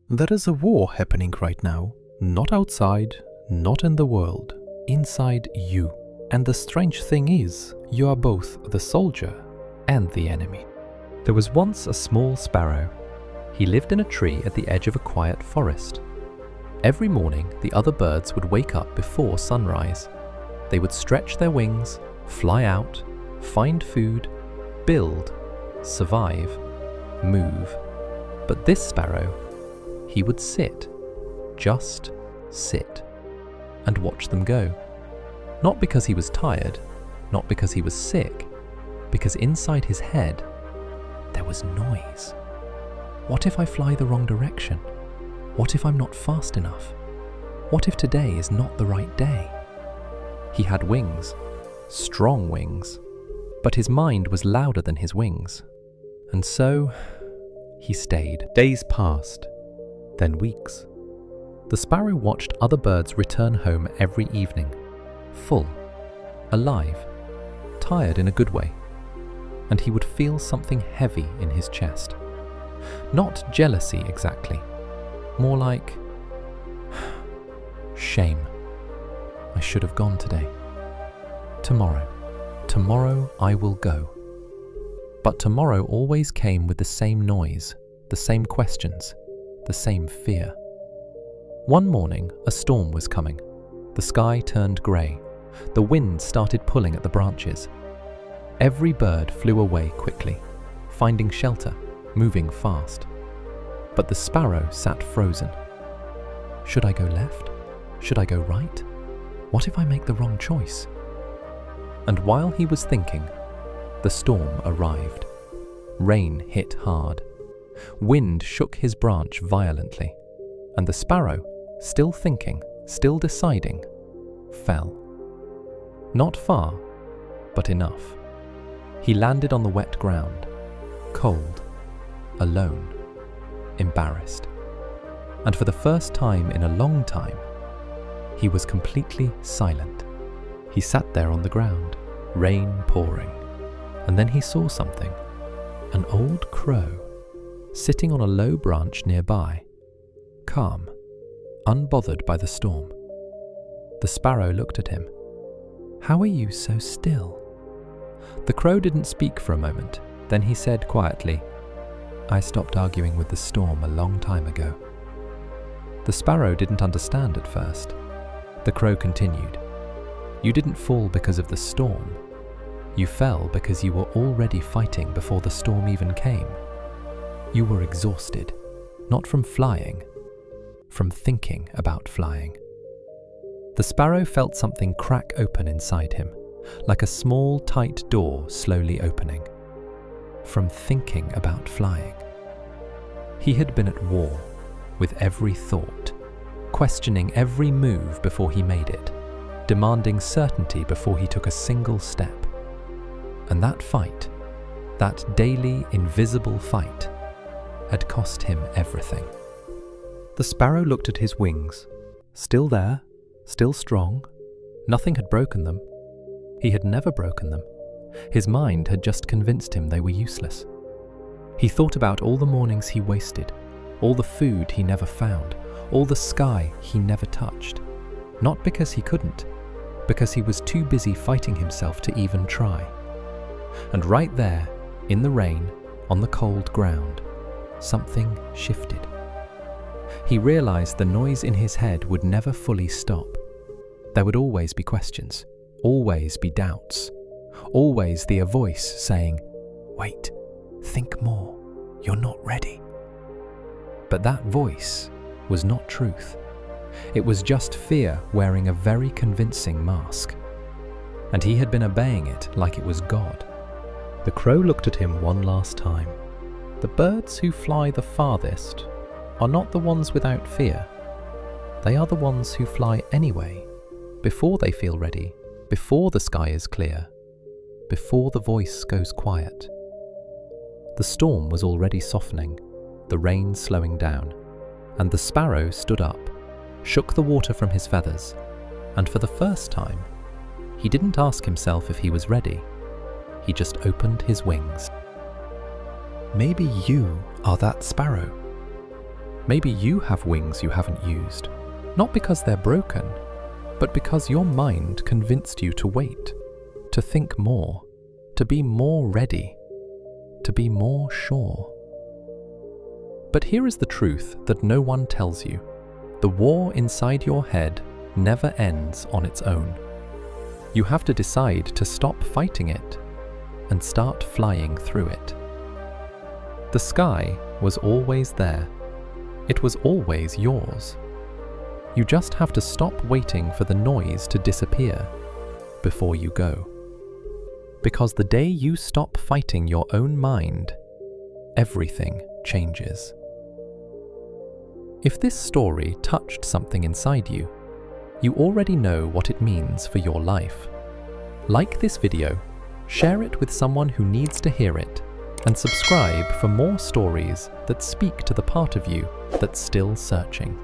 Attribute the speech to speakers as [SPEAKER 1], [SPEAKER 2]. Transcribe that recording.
[SPEAKER 1] There is a war happening right now, not outside, not in the world, inside you. And the strange thing is, you are both the soldier and the enemy.
[SPEAKER 2] There was once a small sparrow. He lived in a tree at the edge of a quiet forest. Every morning, the other birds would wake up before sunrise. They would stretch their wings, fly out, find food, build, survive, move. But this sparrow, he would sit, just sit, and watch them go. Not because he was tired, not because he was sick, because inside his head, there was noise. What if I fly the wrong direction? What if I'm not fast enough? What if today is not the right day? He had wings, strong wings, but his mind was louder than his wings. And so, he stayed. Days passed, then weeks. The sparrow watched other birds return home every evening, full, alive, tired in a good way, and he would feel something heavy in his chest. Not jealousy exactly, more like shame. I should have gone today. Tomorrow I will go. But tomorrow always came with the same noise, the same questions, the same fear. One morning, a storm was coming. The sky turned grey. The wind started pulling at the branches. Every bird flew away quickly, finding shelter, moving fast. But the sparrow sat frozen. Should I go left? Should I go right? What if I make the wrong choice? And while he was thinking, the storm arrived. Rain hit hard. Wind shook his branch violently, and the sparrow, still thinking, still deciding, fell. Not far, but enough. He landed on the wet ground, cold, alone, embarrassed. And for the first time in a long time, he was completely silent. He sat there on the ground, rain pouring, and then he saw something. An old crow, sitting on a low branch nearby, calm, unbothered by the storm. The sparrow looked at him. "How are you so still?" The crow didn't speak for a moment. Then he said quietly, "I stopped arguing with the storm a long time ago." The sparrow didn't understand at first. The crow continued, "You didn't fall because of the storm. You fell because you were already fighting before the storm even came. You were exhausted, not from flying, from thinking about flying." The sparrow felt something crack open inside him, like a small, tight door slowly opening. From thinking about flying. He had been at war with every thought, questioning every move before he made it, demanding certainty before he took a single step. And that fight, that daily invisible fight, had cost him everything. The sparrow looked at his wings, still there, still strong. Nothing had broken them. He had never broken them. His mind had just convinced him they were useless. He thought about all the mornings he wasted, all the food he never found, all the sky he never touched. Not because he couldn't, because he was too busy fighting himself to even try. And right there, in the rain, on the cold ground, something shifted. He realized the noise in his head would never fully stop. There would always be questions, always be doubts, always a voice saying, "Wait, think more, you're not ready." But that voice was not truth. It was just fear wearing a very convincing mask. And he had been obeying it like it was God. The crow looked at him one last time. The birds who fly the farthest are not the ones without fear. They are the ones who fly anyway, before they feel ready, before the sky is clear, before the voice goes quiet. The storm was already softening, the rain slowing down, and the sparrow stood up, shook the water from his feathers, and for the first time, he didn't ask himself if he was ready. He just opened his wings. Maybe you are that sparrow. Maybe you have wings you haven't used, not because they're broken, but because your mind convinced you to wait, to think more, to be more ready, to be more sure. But here is the truth that no one tells you. The war inside your head never ends on its own. You have to decide to stop fighting it and start flying through it. The sky was always there. It was always yours. You just have to stop waiting for the noise to disappear before you go. Because the day you stop fighting your own mind, everything changes. If this story touched something inside you, you already know what it means for your life. Like this video, share it with someone who needs to hear it, and subscribe for more stories that speak to the part of you that's still searching.